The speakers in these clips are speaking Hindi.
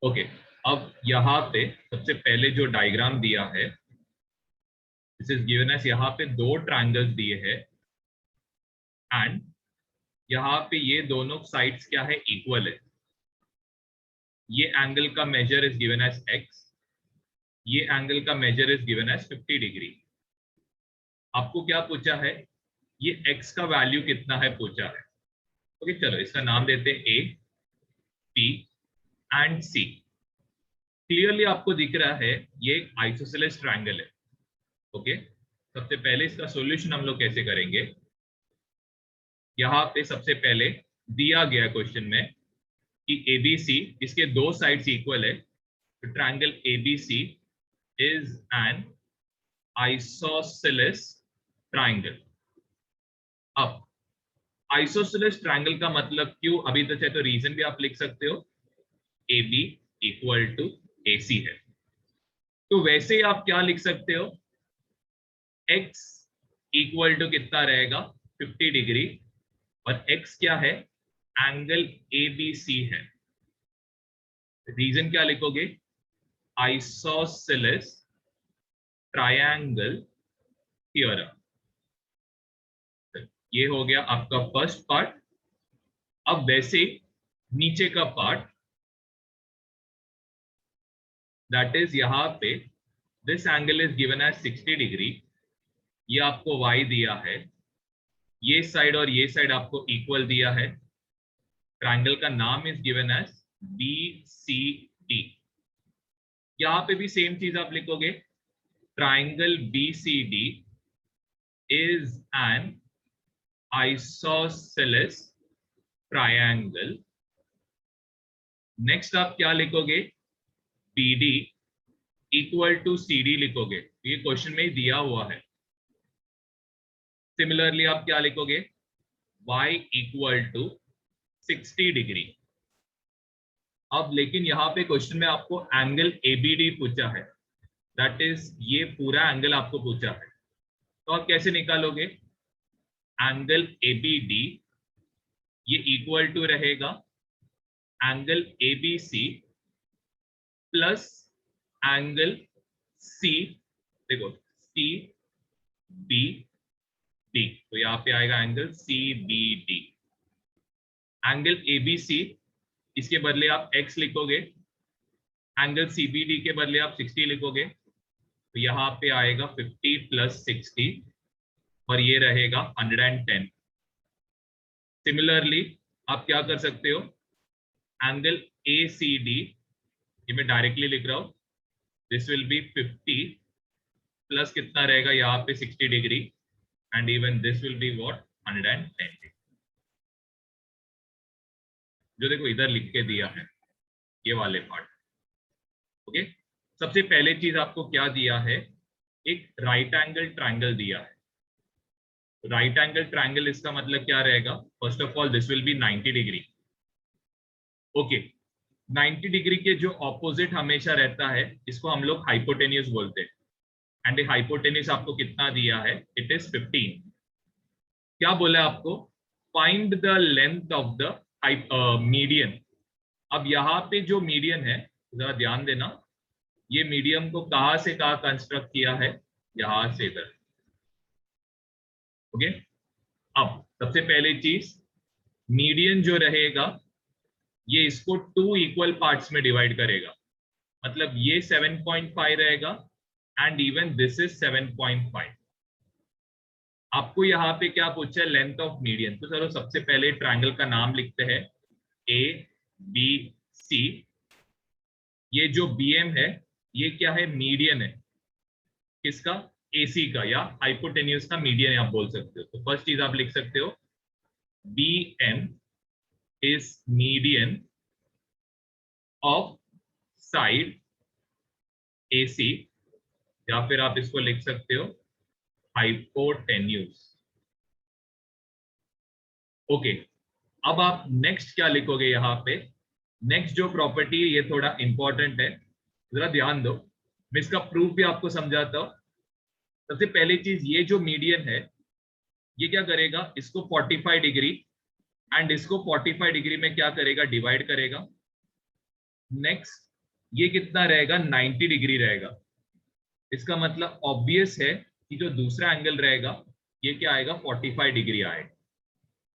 ओके, अब यहाँ पे सबसे पहले जो डायग्राम दिया है, दिस इज गिवन एज, यहाँ पे दो ट्रायंगल्स दिए हैं एंड यहाँ पे ये दोनों साइड्स क्या है, इक्वल है। ये एंगल का measure is given as x, ये एंगल का measure is given as 50 degree. आपको क्या पूछा है, ये x का वैल्यू कितना है पूछा है। ओके चलो इसका नाम देते हैं a, b and c। Clearly आपको दिख रहा है ये एक आइसोसेलेस ट्रायंगल है। ओके, सबसे पहले इसका सॉल्यूशन हम लोग कैसे करेंगे। यहाँ पे सबसे पहले दिया गया क्वेश्चन में कि ABC इसके दो साइड्स इक्वल है, तो triangle ABC is an isosceles triangle. अब आइसोसेलेस ट्रायंगल का मतलब क्यों, अभी तो चाहे तो रीजन भी आप लिख सकते हो, AB इक्वल टू AC है। तो वैसे ही आप क्या लिख सकते हो, x इक्वल टू कितना रहेगा, 50 डिग्री, और x क्या है, एंगल ABC है। रीजन क्या लिखोगे, आइसोसेलेस ट्रायंगल थ्योरम। ये हो गया आपका फर्स्ट पार्ट। अब वैसे नीचे का पार्ट, दैट इज यहाँ पे this angle is given as 60 degree, ये आपको y दिया है, ये साइड और ये साइड आपको इक्वल दिया है। ट्रायंगल का नाम इज गिवन एज BCD। यहाँ पे भी सेम चीज आप लिखोगे, triangle BCD is an isosceles triangle। Next आप क्या लिखोगे, BD इक्वल टू CD लिखोगे, ये क्वेश्चन में ही दिया हुआ है। सिमिलरली आप क्या लिखोगे, y इक्वल टू 60 डिग्री। अब लेकिन यहाँ पे क्वेश्चन में आपको एंगल ABD पूछा है, दैट इज ये पूरा एंगल आपको पूछा है। तो आप कैसे निकालोगे, एंगल ABD ये इक्वल टू रहेगा angle ABC plus angle C, देखो CBD, तो यहाँ पे आएगा एंगल CBD। एंगल ABC इसके बदले आप x लिखोगे, एंगल CBD के बदले आप 60 लिखोगे, तो यहाँ पे आएगा 50 प्लस 60 और ये रहेगा 110। सिमिलरली आप क्या कर सकते हो, एंगल ACD, ये मैं डायरेक्टली लिख रहा हूं, दिस विल बी 50 प्लस कितना रहेगा यहाँ पे 60 degree, and even this will be what, 110। जो देखो इधर लिख के दिया है ये वाले पार्ट। ओके, सबसे पहले चीज आपको क्या दिया है, एक राइट एंगल ट्रायंगल दिया है। राइट एंगल ट्रायंगल इसका मतलब क्या रहेगा, first of all this will be 90 degree. Okay, 90 degree के जो ऑपोजिट हमेशा रहता है इसको हम लोग हाइपोटेन्यूस बोलते हैं, एंड हाइपोटेन्यूस आपको कितना दिया है, इट इज 15। क्या बोला आपको, find the length of the median. अब यहाँ पे जो मीडियन है, जरा ध्यान देना, ये मीडियम को कहां से कहां कंस्ट्रक्ट किया है, यहां से इधर। ओके, अब सबसे पहली चीज, मीडियन जो रहेगा ये इसको 2 इक्वल पार्ट्स में डिवाइड करेगा, मतलब ये 7.5 रहेगा एंड इवन दिस इज 7.5। आपको यहाँ पे क्या पूछा है, लेंथ ऑफ मीडियन। तो चलो सबसे पहले ट्रायंगल का नाम लिखते हैं ABC। ये जो BM है ये क्या है, मीडियन है, किसका, AC का, या हाइपोटेन्यूस का मीडियन आप बोल सकते हो। तो फर्स्ट चीज आप लिख सकते हो, BM is median of side AC, या फिर आप इसको लिख सकते हो हाइपोटेन्यूस। ओके, अब आप नेक्स्ट क्या लिखोगे, यहाँ पे नेक्स्ट जो प्रॉपर्टी है ये थोड़ा इंपॉर्टेंट है, जरा ध्यान दो, मैं इसका प्रूफ भी आपको समझाता हूं। सबसे पहली चीज, ये जो मीडियन है ये क्या करेगा, इसको 45 डिग्री एंड इसको 45 डिग्री में क्या करेगा, डिवाइड करेगा। नेक्स्ट ये कितना रहेगा, 90 डिग्री रहेगा। इसका मतलब ऑब्वियस है कि जो दूसरा एंगल रहेगा ये क्या आएगा, 45 डिग्री आएगा।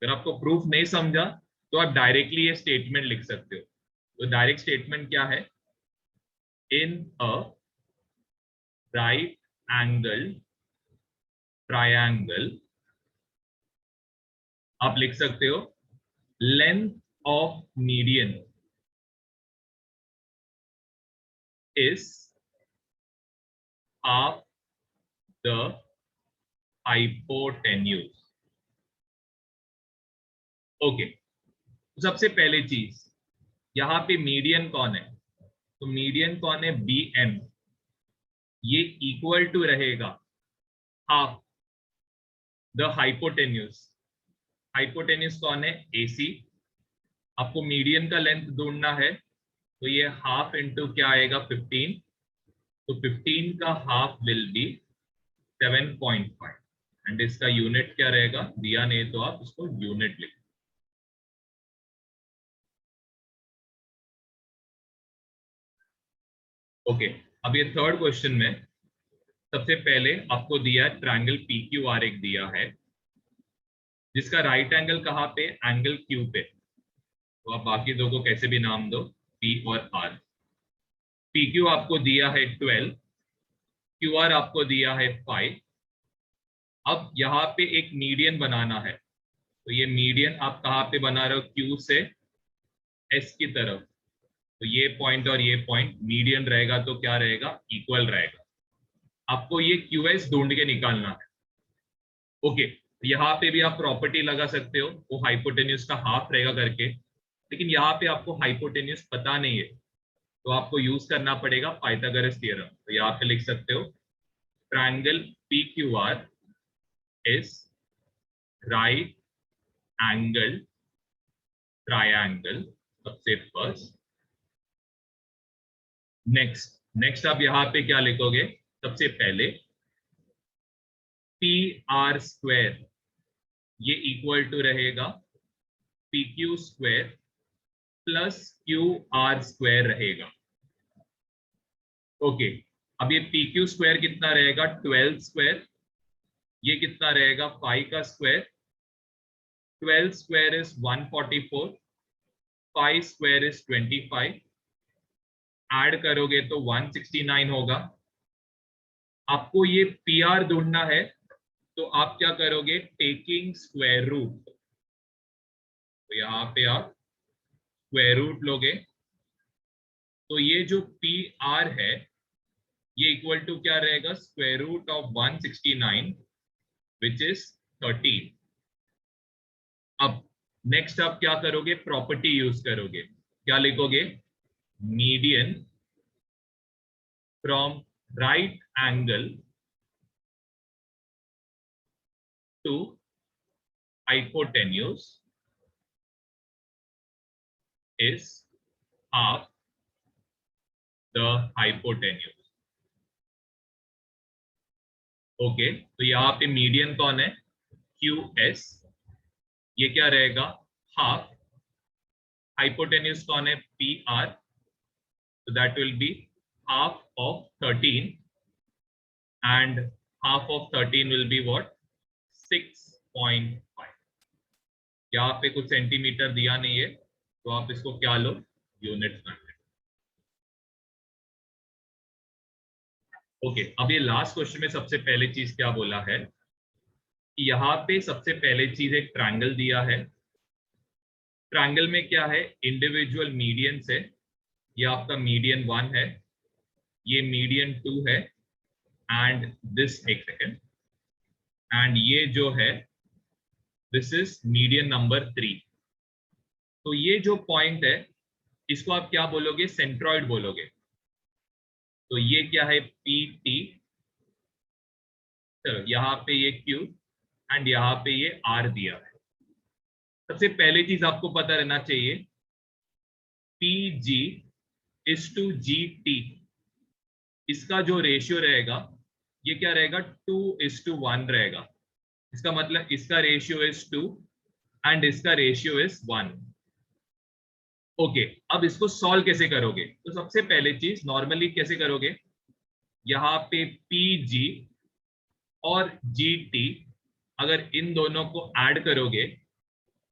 अगर आपको प्रूफ नहीं समझा तो आप डायरेक्टली ये स्टेटमेंट लिख सकते हो। तो डायरेक्ट स्टेटमेंट क्या है, इन अ राइट एंगल ट्रायंगल, आप लिख सकते हो length of median is half the hypotenuse। Okay, सबसे पहले चीज, यहां पे मीडियन कौन है, तो मीडियन कौन है, बी एम। ये इक्वल टू रहेगा हाफ द हाइपोटेन्यूज। हाइपोटेन्यूज कौन है, एसी। आपको मीडियन का लेंथ ढूंढना है तो ये हाफ इंटू क्या आएगा, 15। तो 15 का हाफ विल बी 7.5 एंड इसका यूनिट क्या रहेगा, दिया नहीं तो आप उसको यूनिट लिख। ओके, अब ये थर्ड क्वेश्चन में सबसे पहले आपको दिया है ट्रायंगल पी क्यू आर एक दिया है, जिसका राइट एंगल कहाँ पे, एंगल क्यू पे। तो आप बाकी दो को कैसे भी नाम दो, पी और आर। पी क्यू आपको दिया है 12, क्यू आर आपको दिया है 5। अब यहाँ पे एक मीडियन बनाना है, तो ये मीडियन आप कहाँ पे बना रहे हो, क्यू से एस की तरफ। तो ये पॉइंट और ये पॉइंट मीडियन रहेगा तो क्या रहेगा, इक्वल रहेगा। आपको ये क्यू एस ढूंढ के निकालना है। ओके, यहाँ पे भी आप प्रॉपर्टी लगा सकते हो, वो हाइपोटेन्यूज का हाफ रहेगा करके, लेकिन यहाँ पे आपको हाइपोटेन्यूज पता नहीं है तो आपको यूज करना पड़ेगा पाइथागोरस थ्योरम। तो यहाँ पे लिख सकते हो triangle P Q R is right angle triangle, सबसे फर्स्ट। नेक्स्ट आप यहाँ पे क्या लिखोगे, सबसे पहले पी आर स्क्वायर ये इक्वल टू रहेगा P Q square plus Q R square रहेगा। ओके, अब ये पी क्यू स्क्वायर कितना रहेगा, 12 स्क्वायर। ये कितना रहेगा, 5 का square. 12 square is 144, 5 square is 25। Add करोगे तो 169 होगा। आपको ये पी आर ढूंढना है तो आप क्या करोगे, टेकिंग स्क्वायर रूट। तो यहाँ पे आप स्क्वायर रूट लोगे तो ये जो पी आर है ये इक्वल टू क्या रहेगा, square root of 169 which is 13। अब नेक्स्ट आप क्या करोगे, प्रॉपर्टी यूज करोगे। क्या लिखोगे, median from right angle to hypotenuse is half the hypotenuse। Okay, तो यहाँ पे मीडियन कौन है, क्यू एस। ये क्या रहेगा, हाफ। हाइपोटेन्यूज कौन है, पी आर। तो that will be half of 13 and half of 13 will be what, 6.5। यहाँ पे कुछ सेंटीमीटर दिया नहीं है तो आप इसको क्या लो, यूनिट में। ओके, अब ये लास्ट क्वेश्चन में सबसे पहले चीज क्या बोला है कि यहाँ पे सबसे पहले चीज एक ट्रायंगल दिया है। ट्रायंगल में क्या है, इंडिविजुअल मीडियंस है। ये आपका मीडियन 1 है, ये मीडियन 2 है एंड दिस, एक सेकेंड, एंड ये जो है दिस इज मीडियन नंबर 3। तो ये जो पॉइंट है इसको आप क्या बोलोगे, सेंट्रॉइड बोलोगे। तो ये क्या है, पी टी। चलो यहाँ पे ये क्यू एंड यहाँ पे ये आर दिया है। सबसे पहले चीज आपको पता रहना चाहिए, P G is two G T, इसका जो रेशियो रहेगा ये क्या रहेगा, 2:1 रहेगा। इसका मतलब इसका रेशियो इज 2 एंड इसका रेशियो इज 1। ओके, अब इसको सॉल्व कैसे करोगे? तो सबसे पहले चीज नॉर्मली कैसे करोगे, यहाँ पे पीजी और जीटी अगर इन दोनों को ऐड करोगे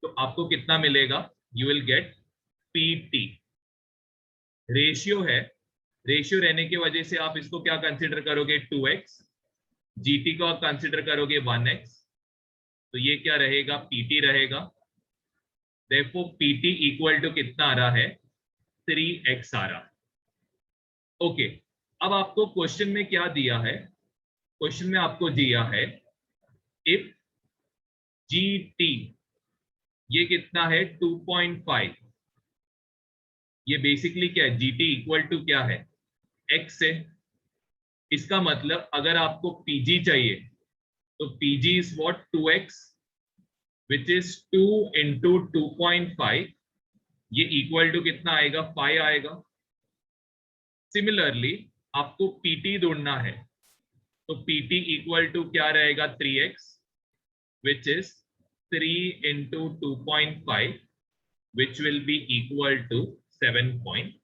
तो आपको कितना मिलेगा? You will get PT. Ratio है, रेशियो रहने की वजह से आप इसको क्या कंसीडर करोगे? 2x। जीटी को आप कंसीडर करोगे 1x, तो ये क्या रहेगा? पीटी रहेगा। देखो पीटी इक्वल टू कितना आ रहा है? 3x आ रहा है। ओके, अब आपको क्वेश्चन में क्या दिया है? क्वेश्चन में आपको दिया है इफ जीटी, ये कितना है? 2.5। ये बेसिकली क्या है? जीटी इक्वल टू क्या है? x से। इसका मतलब अगर आपको पीजी चाहिए तो PG is what? 2x, which is 2 into 2.5। ये इक्वल टू कितना आएगा? 5 आएगा। सिमिलरली आपको पीटी ढूंढना है, तो पीटी इक्वल टू क्या रहेगा? 3x, which is 3 into 2.5, which will be equal to 7 point.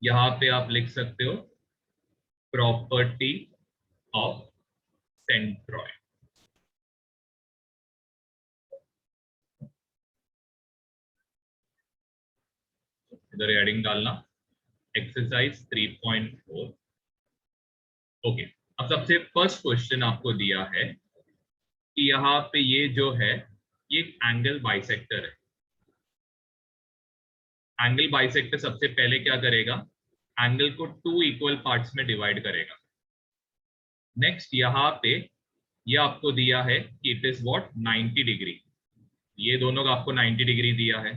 यहां पे आप लिख सकते हो प्रॉपर्टी ऑफ सेंट्रॉइड। इधर एडिंग डालना, एक्सरसाइज 3.4। ओके, अब सबसे फर्स्ट क्वेश्चन आपको दिया है कि यहाँ पे ये जो है ये एक एंगल बाइसेक्टर है। एंगल बाइसेक्टर सबसे पहले क्या करेगा? एंगल को 2 इक्वल पार्ट्स में डिवाइड करेगा। नेक्स्ट यहाँ पे ये आपको दिया है कि इट इज व्हाट? 90 डिग्री। ये दोनों का आपको 90 डिग्री दिया है।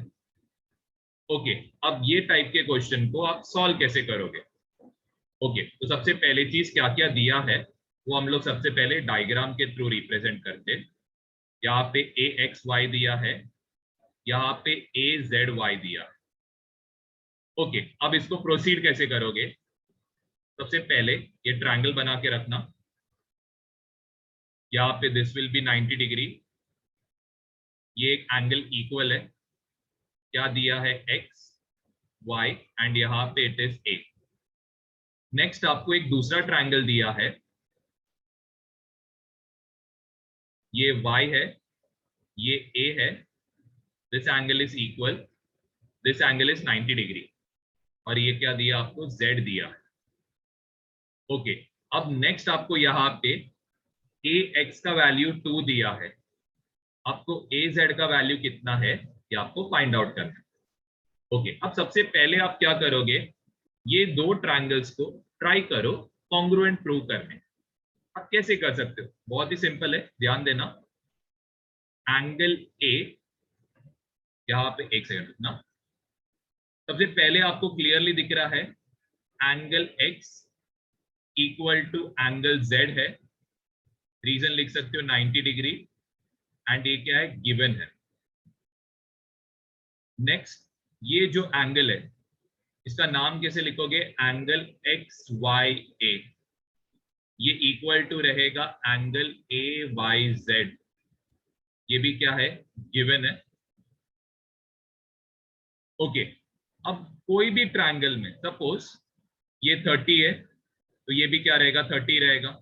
ओके, अब ये टाइप के क्वेश्चन को आप सॉल्व कैसे करोगे? ओके, तो सबसे पहले चीज क्या क्या दिया है वो हम लोग सबसे पहले डायग्राम के थ्रू रिप्रेजेंट करते। यहाँ पे ए एक्स वाई दिया है, यहाँ पे ए जेड वाई दिया है। ओके, अब इसको प्रोसीड कैसे करोगे? सबसे पहले ये ट्रायंगल बना के रखना। यहाँ पे दिस विल बी 90 डिग्री। ये एक एंगल इक्वल है, क्या दिया है? एक्स वाई, एंड यहाँ पे इट इज ए। नेक्स्ट आपको एक दूसरा ट्रायंगल दिया है, ये y है, ये a है। This angle is equal, this angle is 90 degree, और ये क्या दिया आपको? z दिया है। ओके, अब नेक्स्ट आपको यहाँ पे ए एक्स का वैल्यू 2 दिया है, आपको ए जेड का वैल्यू कितना है ये आपको फाइंड आउट करना है। ओके, अब सबसे पहले आप क्या करोगे? ये दो ट्रायंगल्स को ट्राई करो कॉन्ग्रुएंट प्रूव करने। आप कैसे कर सकते हो? बहुत ही सिंपल है, ध्यान देना। एंगल ए, यहाँ पे एक सेकंड रुकना। सबसे पहले आपको क्लियरली दिख रहा है angle X equal to angle Z है। रीजन लिख सकते हो 90 डिग्री, एंड ये क्या है? गिवन है। नेक्स्ट ये जो एंगल है इसका नाम कैसे लिखोगे? एंगल एक्स वाई ए। ये इक्वल टू रहेगा एंगल ए वाई जेड। ये भी क्या है? गिवन है। ओके, अब कोई भी ट्रायंगल में सपोज ये 30 है तो ये भी क्या रहेगा? 30 रहेगा।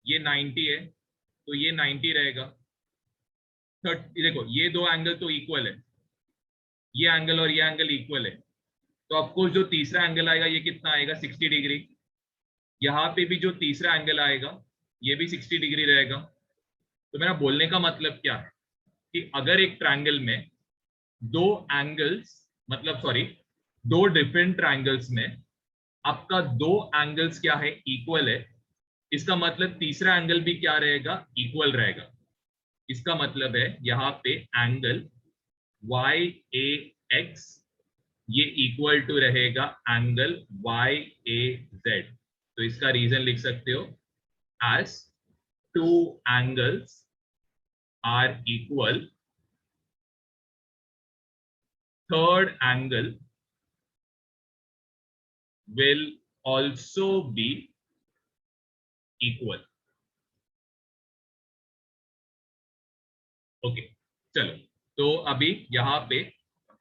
ये 90 है तो ये 90 रहेगा। 30, देखो ये दो एंगल तो इक्वल है, ये एंगल और ये एंगल इक्वल है, तो ऑफकोर्स जो तीसरा एंगल आएगा ये कितना आएगा? 60 डिग्री। यहाँ पे भी जो तीसरा एंगल आएगा ये भी 60 डिग्री रहेगा। तो मेरा बोलने का मतलब क्या है कि अगर एक ट्रायंगल में दो एंगल्स, मतलब सॉरी, दो डिफरेंट ट्रायंगल्स में आपका दो एंगल्स क्या है? इक्वल है, इसका मतलब तीसरा एंगल भी क्या रहेगा? इक्वल रहेगा। इसका मतलब है यहाँ पे एंगल वाई ए एक्स ये इक्वल टू रहेगा एंगल वाई ए जेड। तो इसका रीजन लिख सकते हो as two angles are equal, third angle will also be equal. Okay, चलो, तो अभी यहाँ पे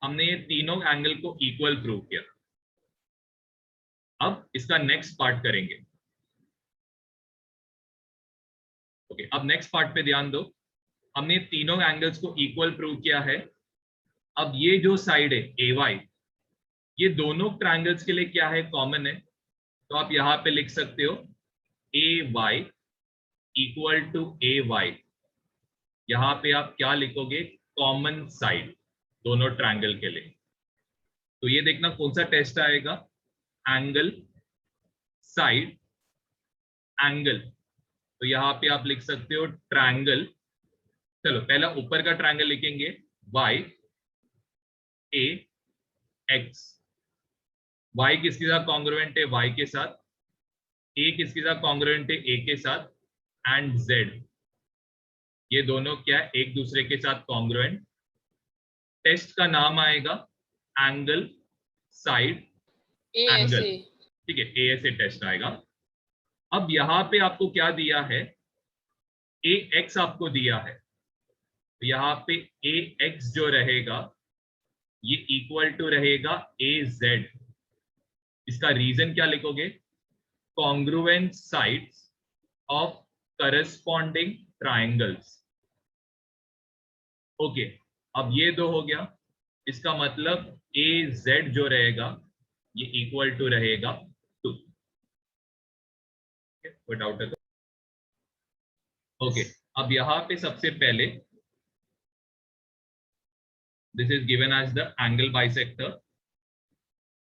हमने ये तीनों एंगल को इक्वल प्रूव किया। अब इसका नेक्स्ट पार्ट करेंगे। ओके, अब नेक्स्ट पार्ट पे ध्यान दो। हमने तीनों एंगल्स को इक्वल प्रूव किया है। अब ये जो साइड है ए वाई, ये दोनों ट्रायंगल्स के लिए क्या है, कॉमन है। तो आप यहां पे लिख सकते हो A Y equal to A Y. यहां पे आप क्या लिखोगे, कॉमन साइड दोनों ट्रायंगल के लिए। तो ये देखना कौन सा टेस्ट आएगा, एंगल साइड एंगल। तो यहां पे आप लिख सकते हो ट्रायंगल। चलो पहला ऊपर का ट्रायंगल लिखेंगे, वाई ए एक्स। वाई किसके साथ कॉन्ग्रुएंट है, वाई के साथ। ए किसके साथ कॉन्ग्रुएंट है, ए के साथ। एंड जेड, ये दोनों क्या है, एक दूसरे के साथ कॉन्ग्रुएंट। टेस्ट का नाम आएगा एंगल साइड एंगल। ASA। ठीक है, ASA टेस्ट आएगा। अब यहां पे आपको क्या दिया है, ए एक्स आपको दिया है। तो यहाँ पे ए एक्स जो रहेगा ये इक्वल टू रहेगा ए जेड। इसका रीजन क्या लिखोगे, congruent sides of corresponding triangles. Okay, अब ये दो हो गया। इसका मतलब ए जेड जो रहेगा ये इक्वल टू रहेगा 2। कोई डाउट है तो? ओके, अब यहां पे सबसे पहले this is given as the angle bisector.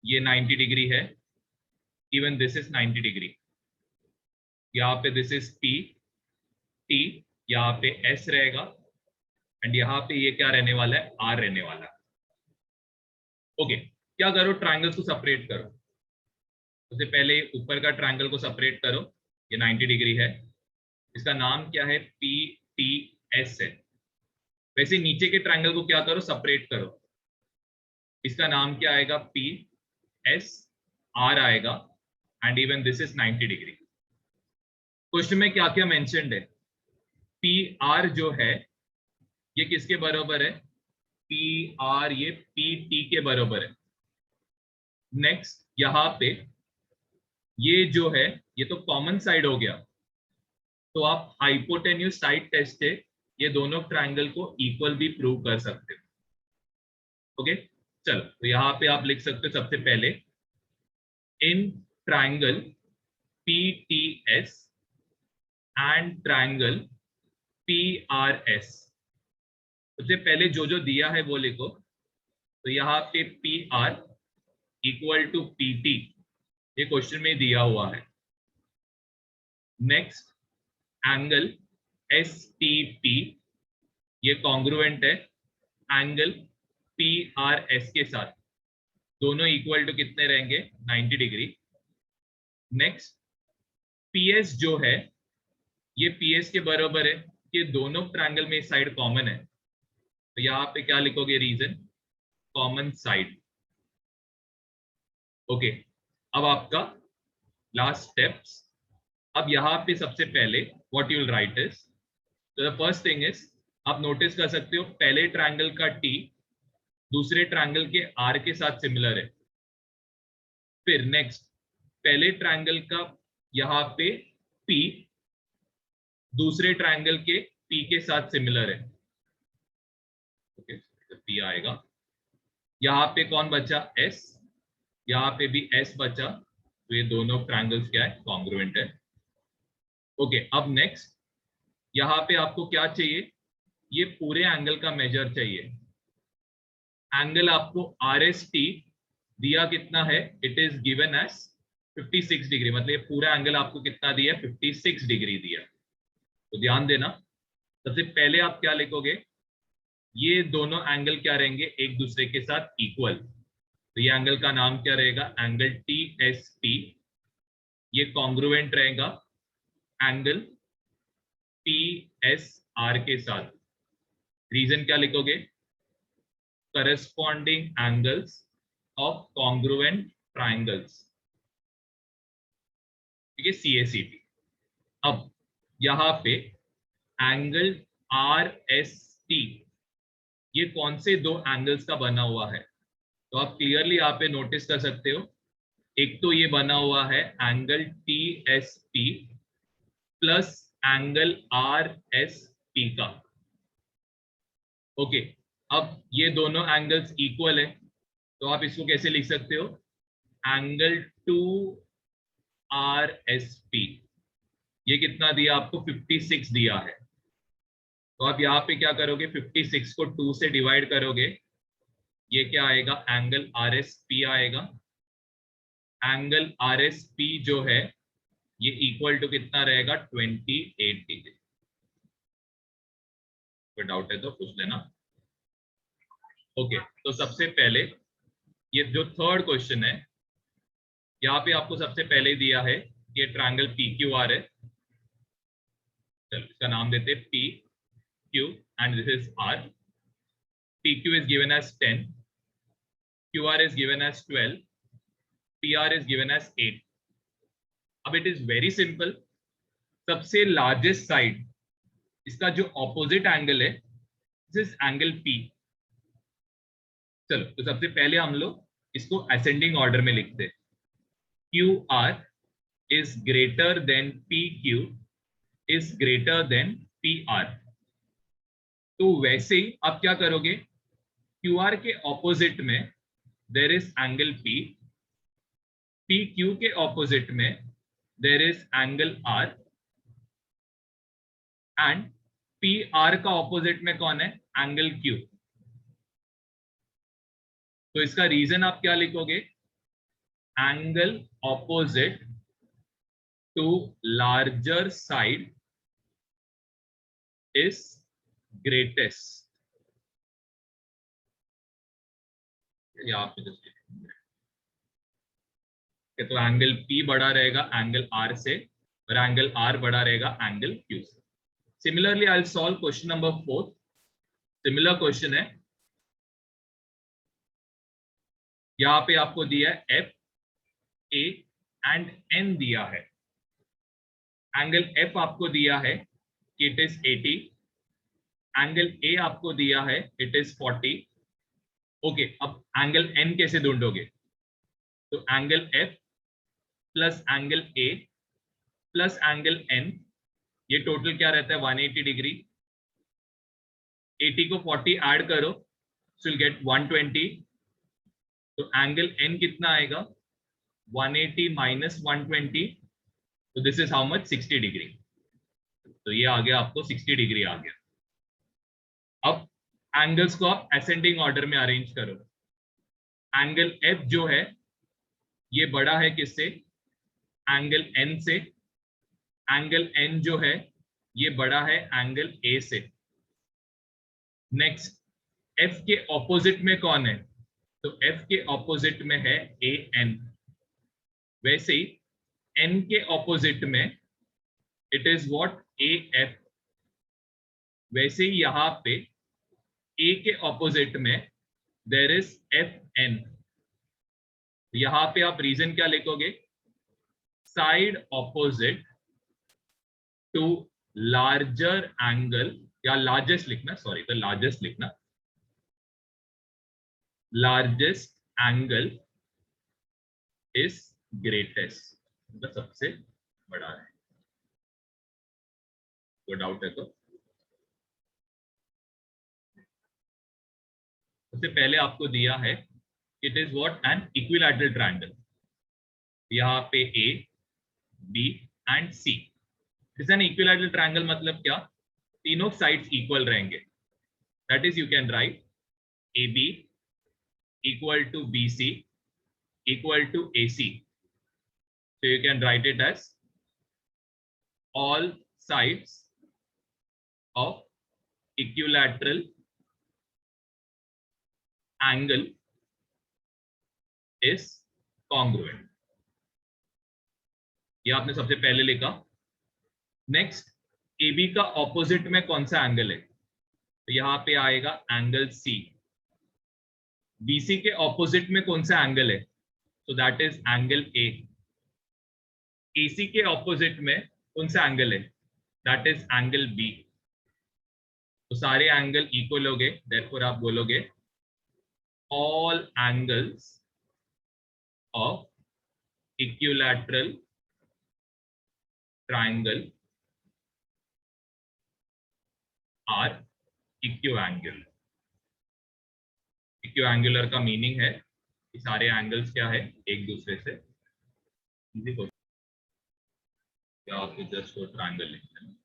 ये 90 डिग्री है, इवन दिस इज 90 डिग्री। यहाँ पे दिस इज पी टी, यहाँ पे एस रहेगा, एंड यहाँ पे ये क्या रहने वाला है, आर रहने वाला है। ओके, क्या करो, ट्रायंगल्स को सेपरेट करो। सबसे पहले ऊपर का ट्रायंगल को सेपरेट करो, ये 90 डिग्री है, इसका नाम क्या है, पी टी एस है। वैसे नीचे के ट्रायंगल को क्या करो, सेपरेट करो, इसका नाम क्या आएगा, पी एस आर आएगा, and even this is 90 degree. Question में क्या क्या मेंशन्ड है, पी आर जो है ये किसके बराबर है, पी आर ये पी टी के बराबर है। नेक्स्ट यहां पे ये जो है ये तो कॉमन साइड हो गया, तो आप हाइपोटेन्यूज साइड टेस्ट से ये दोनों ट्रायंगल को इक्वल भी प्रूव कर सकते हो। ओके, चलो तो यहां पे आप लिख सकते हो सबसे पहले in triangle P T S and triangle P R S. सबसे पहले जो जो दिया है वो लिखो। तो यहाँ पे P R equal to P T, ये क्वेश्चन में दिया हुआ है। Next angle S T P, ये कॉन्ग्रुएंट है एंगल पी आर एस के साथ, दोनों इक्वल टू कितने रहेंगे, 90 डिग्री। नेक्स्ट पी एस जो है ये पी एस के बराबर है, ये दोनों ट्रायंगल में साइड कॉमन है, तो यहाँ पे क्या लिखोगे, रीजन कॉमन साइड। ओके, अब आपका लास्ट स्टेप्स। अब यहाँ पे सबसे पहले what you will write is, तो द फर्स्ट थिंग इज, आप नोटिस कर सकते हो पहले ट्रायंगल का टी दूसरे ट्रायंगल के आर के साथ सिमिलर है। फिर नेक्स्ट पहले ट्रायंगल का यहाँ पे पी दूसरे ट्रायंगल के पी के साथ सिमिलर है। ओके, पी आएगा। यहाँ पे कौन बचा, एस, यहाँ पे भी एस बचा, तो ये दोनों ट्रायंगल्स क्या है, कॉन्ग्रुएंट है। ओके, अब नेक्स्ट यहाँ पे आपको क्या चाहिए, ये पूरे एंगल का मेजर चाहिए। एंगल आपको आर एस टी दिया कितना है, it is given as 56 degree, मतलब ये पूरा एंगल आपको कितना दिया, 56 डिग्री दिया। तो ध्यान देना, सबसे पहले आप क्या लिखोगे, ये दोनों एंगल क्या रहेंगे, एक दूसरे के साथ इक्वल। तो ये एंगल का नाम क्या रहेगा, एंगल टी एस टी, ये कॉन्ग्रुएंट रहेगा एंगल पी एस आर के साथ। रीजन क्या लिखोगे, corresponding angles of congruent triangles, ठीक है, CACT। अब यहां पे एंगल आर एस टी ये कौन से दो एंगल्स का बना हुआ है, तो आप क्लियरली यहाँ पे नोटिस कर सकते हो। एक तो ये बना हुआ है angle TSP plus angle RSP का। ओके, अब ये दोनों एंगल्स इक्वल है, तो आप इसको कैसे लिख सकते हो, एंगल 2RSP। ये कितना दिया आपको, 56 दिया है। तो आप यहाँ पे क्या करोगे, 56 को 2 से डिवाइड करोगे, ये क्या आएगा, एंगल RSP आएगा। एंगल RSP जो है ये इक्वल टू कितना रहेगा, 28 डिग्री। कोई डाउट है तो पूछ लेना। ओके, तो सबसे पहले ये जो थर्ड क्वेश्चन है, यहाँ पे आपको सबसे पहले दिया है ये ट्रायंगल PQR है। चलो इसका नाम देते हैं PQ and this is R. PQ is given as 10, QR is given as 12, PR is given as 8. अब it is very simple, सबसे लार्जेस्ट साइड इसका जो ऑपोजिट एंगल है दिस इज एंगल P। चलो तो सबसे पहले हम लोग इसको असेंडिंग ऑर्डर में लिखते हैं। QR is greater than PQ is greater than PR। तो वैसे ही आप क्या करोगे, QR के ऑपोजिट में there is angle P, PQ के ऑपोजिट में there is angle R, and PR का ऑपोजिट में कौन है, एंगल Q। तो इसका रीजन आप क्या लिखोगे, angle opposite to larger side is greatest. यहाँ पे तो एंगल P बड़ा रहेगा एंगल R से, और एंगल R बड़ा रहेगा एंगल Q से। Similarly I will solve question number 4। Similar question है, यहाँ पे आपको दिया है F, A एंड N दिया है। एंगल F आपको दिया है कि इट इज 80, एंगल A आपको दिया है इट इज 40। ओके, अब एंगल N कैसे ढूंढोगे, तो angle F plus angle A plus angle N, ये टोटल क्या रहता है 180 डिग्री। 80 को 40 ऐड करो सो विल गेट 120। तो एंगल N कितना आएगा, 180 माइनस 120, तो this is how much, 60 degree. तो ये आ गया आपको 60 डिग्री आ गया। अब एंगल्स को आप असेंडिंग ऑर्डर में अरेंज करो। एंगल F जो है ये बड़ा है किससे, एंगल N से। एंगल N जो है ये बड़ा है एंगल A से। नेक्स्ट, F के ऑपोजिट में कौन है, तो F के ऑपोजिट में है AN। वैसे ही N के ऑपोजिट में इट इज व्हाट, AF। वैसे ही यहां पे A के ऑपोजिट में देयर इज FN। यहां पे आप रीजन क्या लिखोगे, side opposite to larger angle, या लार्जेस्ट लिखना, सॉरी तो लार्जेस्ट लिखना, लार्जेस्ट एंगल इज ग्रेटेस्ट, मतलब सबसे बड़ा है। कोई डाउट है तो सबसे पहले आपको दिया है it is what, an equilateral triangle. यहाँ पे A, B and C is an equilateral triangle, मतलब क्या, तीनों साइड्स इक्वल रहेंगे। That is you can write AB equal to BC equal to AC. So you can write it as all sides of equilateral angle is congruent. ये आपने सबसे पहले लिखा। नेक्स्ट, AB का ऑपोजिट में कौन सा एंगल है, तो यहां पे आएगा एंगल C। BC के ऑपोजिट में कौन सा एंगल है, so that is angle A। AC के ऑपोजिट में कौन सा एंगल है, that is angle B। तो सारे एंगल इक्वल हो गए, देयरफॉर आप बोलोगे all angles of equilateral triangle are equiangular. Equiangular का मीनिंग है कि सारे एंगल्स क्या है, एक दूसरे से इजी क्वेश्चन, या आप जस्ट ट्राइंगल लिखते हैं।